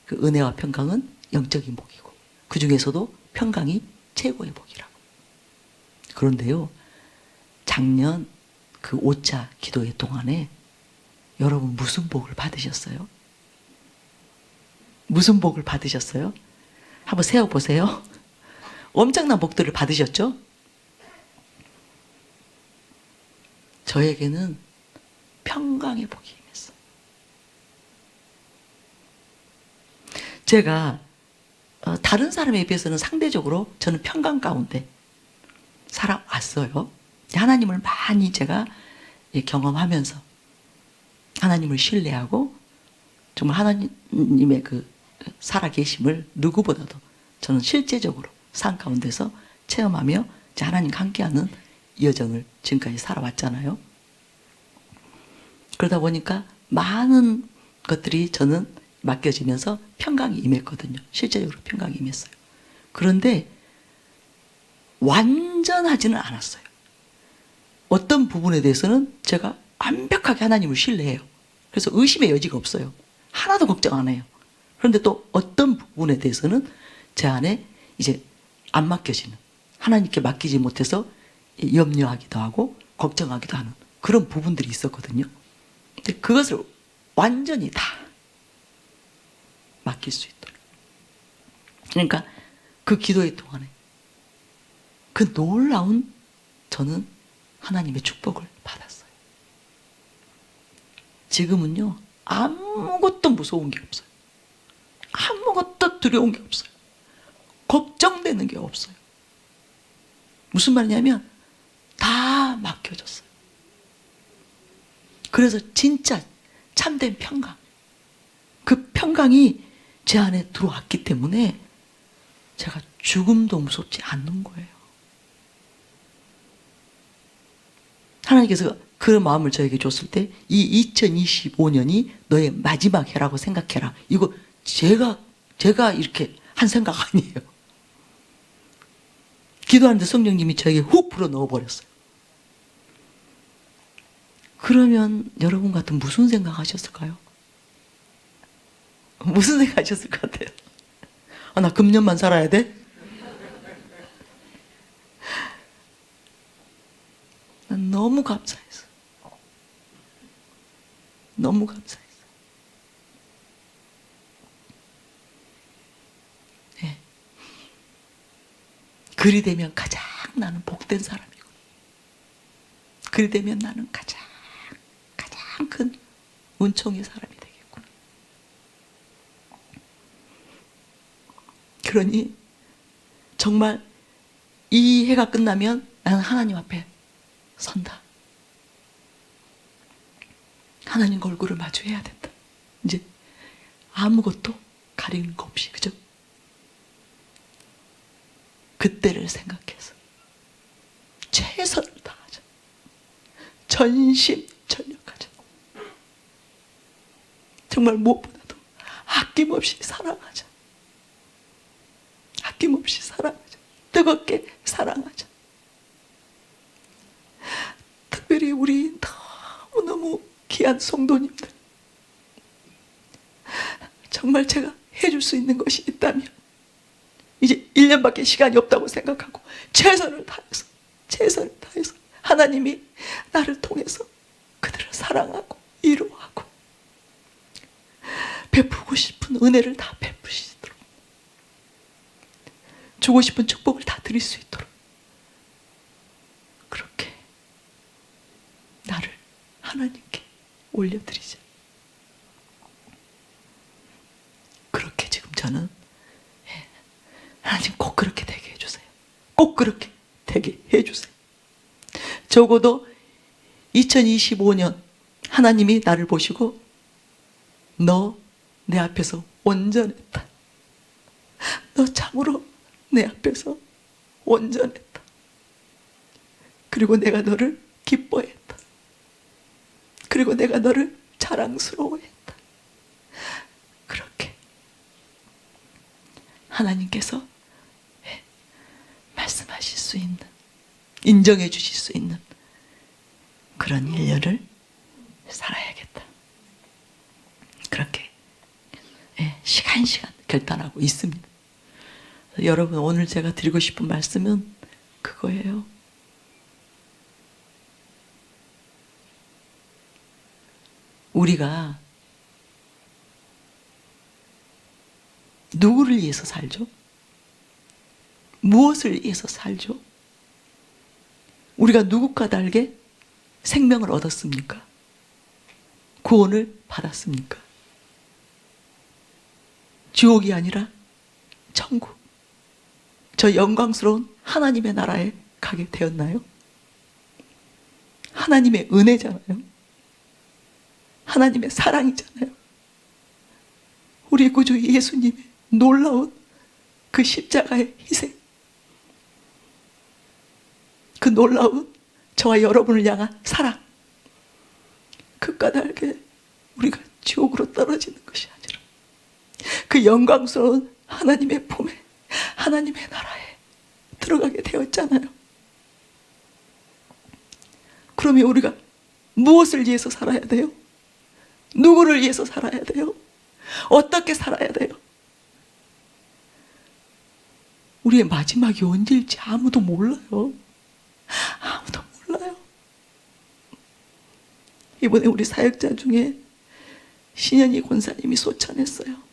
그 은혜와 평강은 영적인 복이고 그 중에서도 평강이 최고의 복이라고. 그런데요 작년 그 5차 기도회 동안에 여러분 무슨 복을 받으셨어요? 무슨 복을 받으셨어요? 한번 세어보세요. 엄청난 복들을 받으셨죠? 저에게는 평강의 복이 임했어요. 제가 다른 사람에 비해서는 상대적으로 저는 평강 가운데 살아왔어요. 하나님을 많이 제가 경험하면서 하나님을 신뢰하고 정말 하나님의 그 살아계심을 누구보다도 저는 실제적으로 삶 가운데서 체험하며 하나님과 함께하는 여정을 지금까지 살아왔잖아요. 그러다 보니까 많은 것들이 저는 맡겨지면서 평강이 임했거든요. 실제적으로 평강이 임했어요. 그런데 완전하지는 않았어요. 어떤 부분에 대해서는 제가 완벽하게 하나님을 신뢰해요. 그래서 의심의 여지가 없어요. 하나도 걱정 안 해요. 그런데 또 어떤 부분에 대해서는 제 안에 이제 안 맡겨지는, 하나님께 맡기지 못해서 염려하기도 하고 걱정하기도 하는 그런 부분들이 있었거든요. 근데 그것을 완전히 다 맡길 수 있도록. 그러니까 그 기도의 동안에 그 놀라운 저는 하나님의 축복을 받았어요. 지금은요 아무것도 무서운 게 없어요. 아무것도 두려운 게 없어요. 걱정되는 게 없어요. 무슨 말이냐면 다 맡겨졌어요. 그래서 진짜 참된 평강, 그 평강이 제 안에 들어왔기 때문에 제가 죽음도 무섭지 않는 거예요. 하나님께서 그 마음을 저에게 줬을 때 이 2025년이 너의 마지막 해라고 생각해라. 이거 제가 이렇게 한 생각 아니에요. 기도하는데 성령님이 저에게 훅 불어 넣어버렸어요. 그러면 여러분 같은 무슨 생각 하셨을까요? 무슨 생각 하셨을 것 같아요? 아, 나 금년만 살아야 돼? 난 너무 감사했어. 너무 감사했어. 네. 그리 되면 가장 나는 복된 사람이고, 그리 되면 나는 가장 큰 은총의 사람이 되겠구나. 그러니 정말 이 해가 끝나면 나는 하나님 앞에 선다. 하나님 얼굴을 마주해야 된다. 이제 아무것도 가리는 거 없이, 그죠? 그때를 생각해서 최선을 다하자. 전심전력하자. 정말 무엇보다도 아낌없이 사랑하자. 아낌없이 사랑하자. 뜨겁게 사랑하자. 특별히 우리 너무너무 귀한 성도님들, 정말 제가 해줄 수 있는 것이 있다면 이제 1년밖에 시간이 없다고 생각하고 최선을 다해서 하나님이 나를 통해서 그들을 사랑하고 위로하고 베푸고 싶은 은혜를 다 베푸시도록, 주고 싶은 축복을 다 드릴 수 있도록 그렇게 나를 하나님께 올려드리자. 그렇게 지금 저는 하나님 꼭 그렇게 되게 해주세요. 꼭 그렇게 되게 해주세요. 적어도 2025년 하나님이 나를 보시고 너 내 앞에서 온전했다. 너 참으로 내 앞에서 온전했다. 그리고 내가 너를 기뻐했다. 그리고 내가 너를 자랑스러워했다. 그렇게 하나님께서 말씀하실 수 있는, 인정해 주실 수 있는 그런 1년을 살아야겠다. 그렇게 시간 결단하고 있습니다. 여러분, 오늘 제가 드리고 싶은 말씀은 그거예요. 우리가 누구를 위해서 살죠? 무엇을 위해서 살죠? 우리가 누구과 다르게 생명을 얻었습니까? 구원을 받았습니까? 지옥이 아니라 천국, 저 영광스러운 하나님의 나라에 가게 되었나요? 하나님의 은혜잖아요. 하나님의 사랑이잖아요. 우리 구주 예수님의 놀라운 그 십자가의 희생, 그 놀라운 저와 여러분을 향한 사랑, 그 까닭에 우리가 지옥으로 떨어지는 것이 아니라 그 영광스러운 하나님의 품에, 하나님의 나라에 들어가게 되었잖아요. 그러면 우리가 무엇을 위해서 살아야 돼요? 누구를 위해서 살아야 돼요? 어떻게 살아야 돼요? 우리의 마지막이 언제일지 아무도 몰라요. 아무도 몰라요. 이번에 우리 사역자 중에 신현희 권사님이 소천했어요.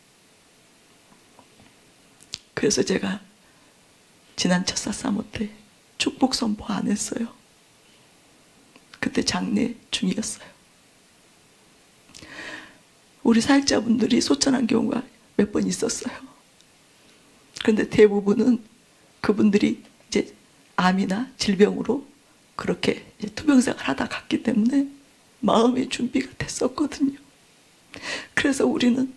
그래서 제가 지난 첫사사모 때 축복 선포 안 했어요. 그때 장례 중이었어요. 우리 사역자분들이 소천한 경우가 몇 번 있었어요. 그런데 대부분은 그분들이 이제 암이나 질병으로 그렇게 투병생활 하다 갔기 때문에 마음의 준비가 됐었거든요. 그래서 우리는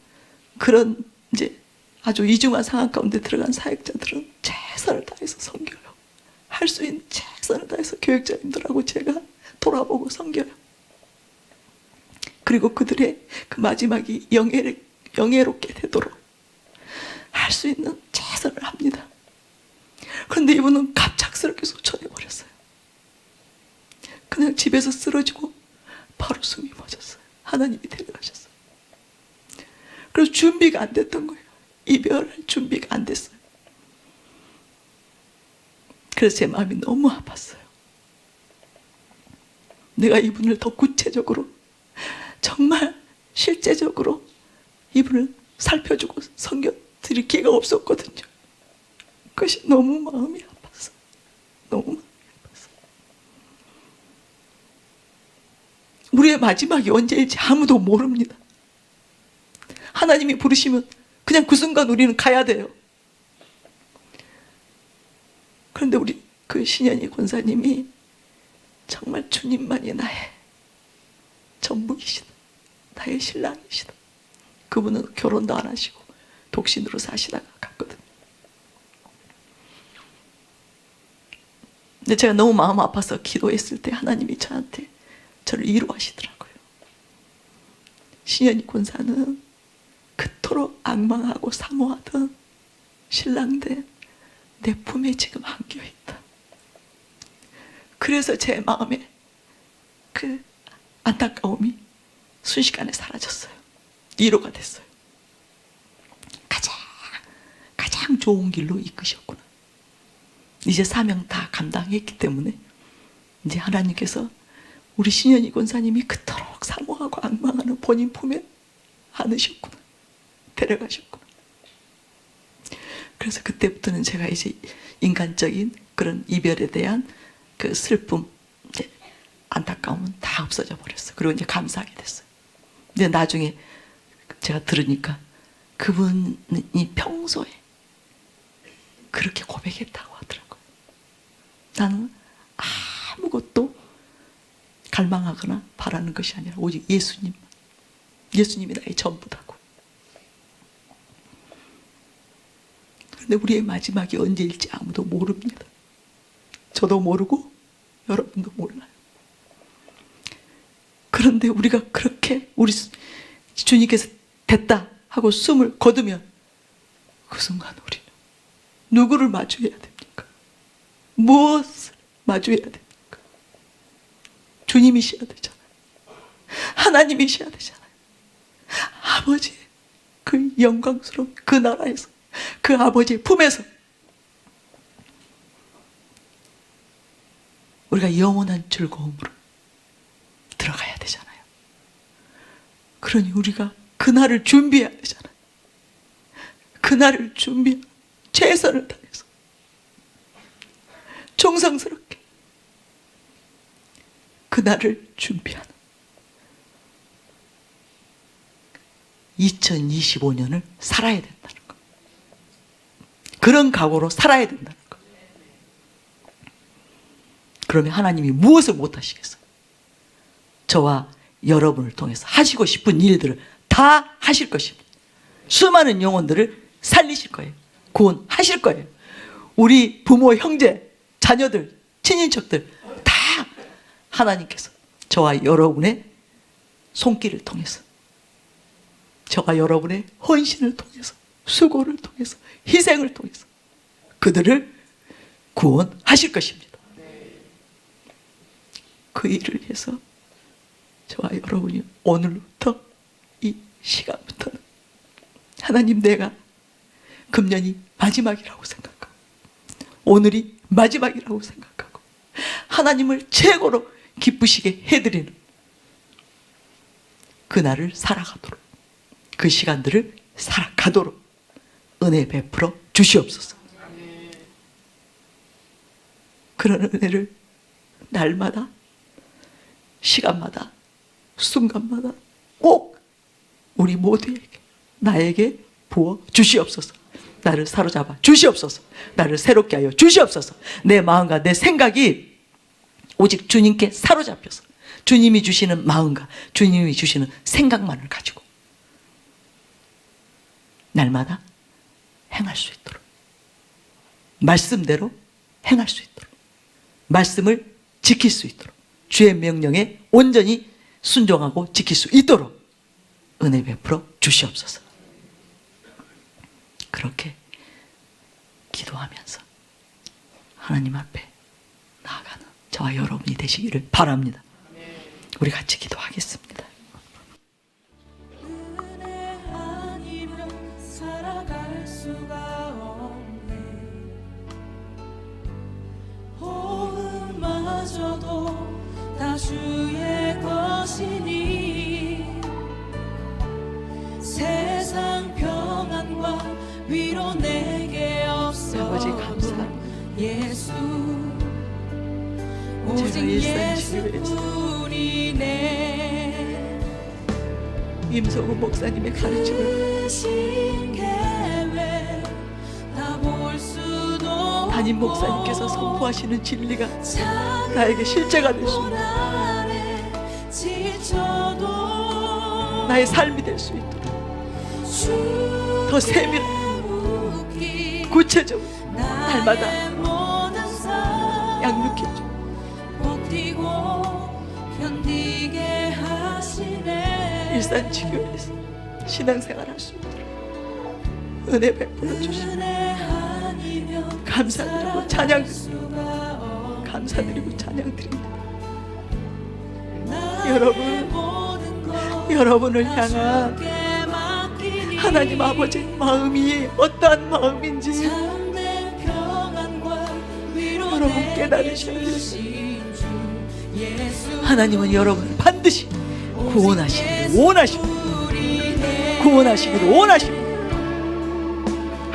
그런 이제 아주 이중한 상황 가운데 들어간 사역자들은 최선을 다해서 섬겨요. 할 수 있는 최선을 다해서 교육자님들하고 제가 돌아보고 섬겨요. 그리고 그들의 그 마지막이 영예롭게 되도록 할 수 있는 최선을 합니다. 그런데 이분은 갑작스럽게 소천해버렸어요. 그냥 집에서 쓰러지고 바로 숨이 멎었어요. 하나님이 데려가셨어요. 그래서 준비가 안 됐던 거예요. 이별할 준비가 안 됐어요. 그래서 제 마음이 너무 아팠어요. 내가 이분을 더 구체적으로, 정말 실제적으로 이분을 살펴주고 섬겨드릴 기회가 없었거든요. 그것이 너무 마음이 아팠어요. 너무 마음이 아팠어요. 우리의 마지막이 언제일지 아무도 모릅니다. 하나님이 부르시면 그냥 그 순간 우리는 가야 돼요. 그런데 우리 그 신현희 권사님이 정말 주님만이 나의 전부이시다. 나의 신랑이시다. 그분은 결혼도 안 하시고 독신으로 사시다가 갔거든요. 근데 제가 너무 마음 아파서 기도했을 때 하나님이 저를 위로하시더라고요. 신현희 권사는 그토록 악망하고 사모하던 신랑된 내 품에 지금 안겨있다. 그래서 제 마음에 그 안타까움이 순식간에 사라졌어요. 위로가 됐어요. 가장 좋은 길로 이끄셨구나. 이제 사명 다 감당했기 때문에 이제 하나님께서 우리 신현희 권사님이 그토록 사모하고 악망하는 본인 품에 안으셨구나. 데려가셨구나. 그래서 그때부터는 제가 이제 인간적인 그런 이별에 대한 그 슬픔, 이제 안타까움은 다 없어져 버렸어요. 그리고 이제 감사하게 됐어요. 근데 나중에 제가 들으니까 그분이 평소에 그렇게 고백했다고 하더라고요. 나는 아무것도 갈망하거나 바라는 것이 아니라 오직 예수님이 나의 전부다고. 그런데 우리의 마지막이 언제일지 아무도 모릅니다. 저도 모르고 여러분도 몰라요. 그런데 우리가 그렇게 우리 주님께서 됐다 하고 숨을 거두면 그 순간 우리는 누구를 마주해야 됩니까? 무엇을 마주해야 됩니까? 주님이셔야 되잖아요. 하나님이셔야 되잖아요. 아버지의 그 영광스러운 그 나라에서, 그 아버지의 품에서 우리가 영원한 즐거움으로 들어가야 되잖아요. 그러니 우리가 그날을 준비해야 되잖아요. 그날을 준비해 최선을 다해서 정성스럽게 그날을 준비하는 2025년을 살아야 된다는 거. 그런 각오로 살아야 된다는 거. 그러면 하나님이 무엇을 못 하시겠어요? 저와 여러분을 통해서 하시고 싶은 일들을 다 하실 것입니다. 수많은 영혼들을 살리실 거예요. 구원하실 거예요. 우리 부모, 형제, 자녀들, 친인척들 다 하나님께서 저와 여러분의 손길을 통해서, 저와 여러분의 헌신을 통해서, 수고를 통해서, 희생을 통해서 그들을 구원하실 것입니다. 그 일을 위해서 저와 여러분이 오늘부터 이 시간부터는 하나님, 내가 금년이 마지막이라고 생각하고 오늘이 마지막이라고 생각하고 하나님을 최고로 기쁘시게 해드리는 그날을 살아가도록, 그 시간들을 살아가도록 은혜 베풀어 주시옵소서. 그런 은혜를 날마다, 시간마다, 순간마다 꼭 우리 모두에게, 나에게 부어 주시옵소서. 나를 사로잡아 주시옵소서. 나를 새롭게 하여 주시옵소서. 내 마음과 내 생각이 오직 주님께 사로잡혀서 주님이 주시는 마음과 주님이 주시는 생각만을 가지고 날마다 행할 수 있도록, 말씀대로 행할 수 있도록, 말씀을 지킬 수 있도록, 주의 명령에 온전히 순종하고 지킬 수 있도록 은혜 베풀어 주시옵소서. 그렇게 기도하면서 하나님 앞에 나아가는 저와 여러분이 되시기를 바랍니다. 우리 같이 기도하겠습니다. 은혜 아니면 살아갈 수가 없네. 호흡마저도 다 주의 것이니 세상 평안과 위로 내게 없어. 아버지 감사합니다. 예수 제가 오직 일상식을 예수뿐이네. 임성우 목사님의 가르침을 크신 계획 다 볼 수도 담임 목사님께서 선포하시는 진리가 작은 나에게 실제가 될 수 있도록, 고난에 지쳐도 나의 삶이 될 수 있도록 주의 더 세밀하게 웃기 구체적으로 날마다 나의 모든 삶 양육해줘. 버티고 견디게 하시네. 일산지교에서 신앙생활 할 수 있도록 은혜 베풀어 주시고 은혜 아니면 감사드리고 찬양, 수가 없네. 감사드리고 찬양드립니다. 나의 여러분, 모든 것 여러분을 향한 주께 맡기니 하나님 아버지의 마음이 어떠한 마음인지 참된 평안과 위로 여러분 내게 깨달으셔야 돼요. 주신 주 예수 하나님은 여러분을 반드시 구원하시기를 원하십니다. 우리네. 구원하시기를 원하십니다.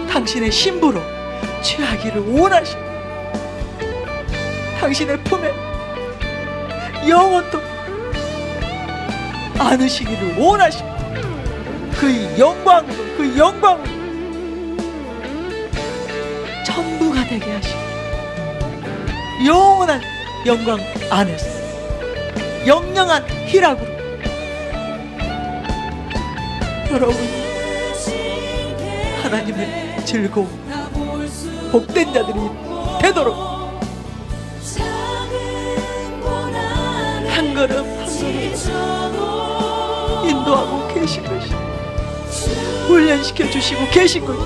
당신의 신부로 취하기를 원하십니다. 당신의 품에 영원토록 안으시기를 원하십니다. 그 영광으로, 그 영광으로 전부가 되게 하시고 영원한 영광 안에서 영영한 희락으로 여러분 하나님의 즐거운 복된 자들이 되도록 한 걸음 한 걸음 인도하고 계신 것이, 훈련시켜 주시고 계신 것이,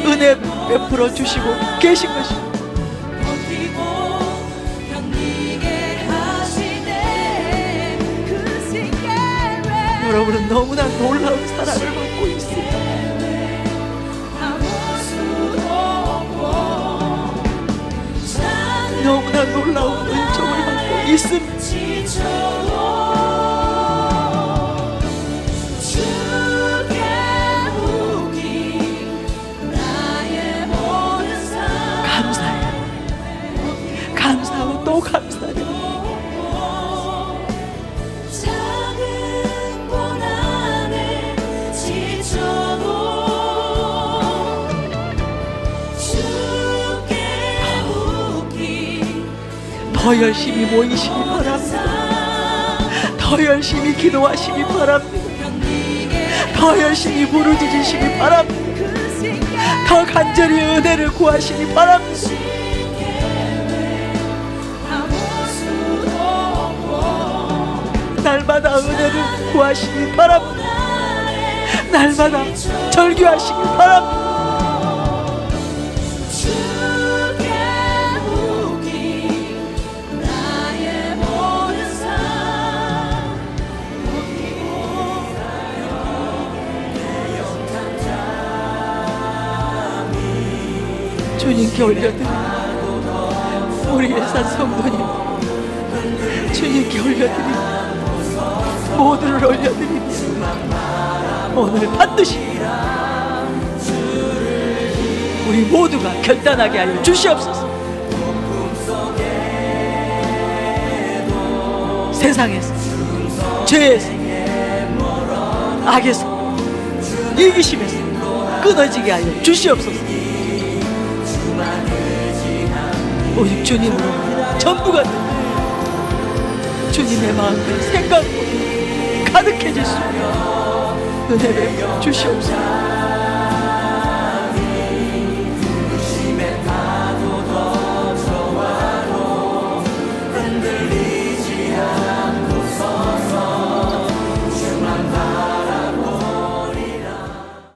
은혜 베풀어 주시고 계신 것이 여러분은 너무나 놀라운 사랑을 받고 있습니다. 너무나 놀라운 은총을 받고 있습니다. 감사해요. 감사하고 또 감사해요. 더 열심히 모이시기 바랍니다. 더 열심히 기도하시기 바랍니다. 더 열심히 부르짖으시기 바랍니다. 더 간절히 은혜를 구하시기 바랍니다. 날마다 은혜를 구하시기 바랍니다. 날마다 절규하시기 바랍니다. 주님께 올려드립니다. 우리 예산 성도님 주님께 올려드립니다. 모두를 올려드립니다. 오늘 반드시 우리 모두가 결단하게 하여 주시옵소서. 세상에서, 죄에서, 악에서, 이기심에서 끊어지게 하여 주시옵소서. 오직 주님으로 전부가 됩니다. 주님의 마음과 생각으로 가득해질 수 있는 은혜 베풀어 주시옵소서.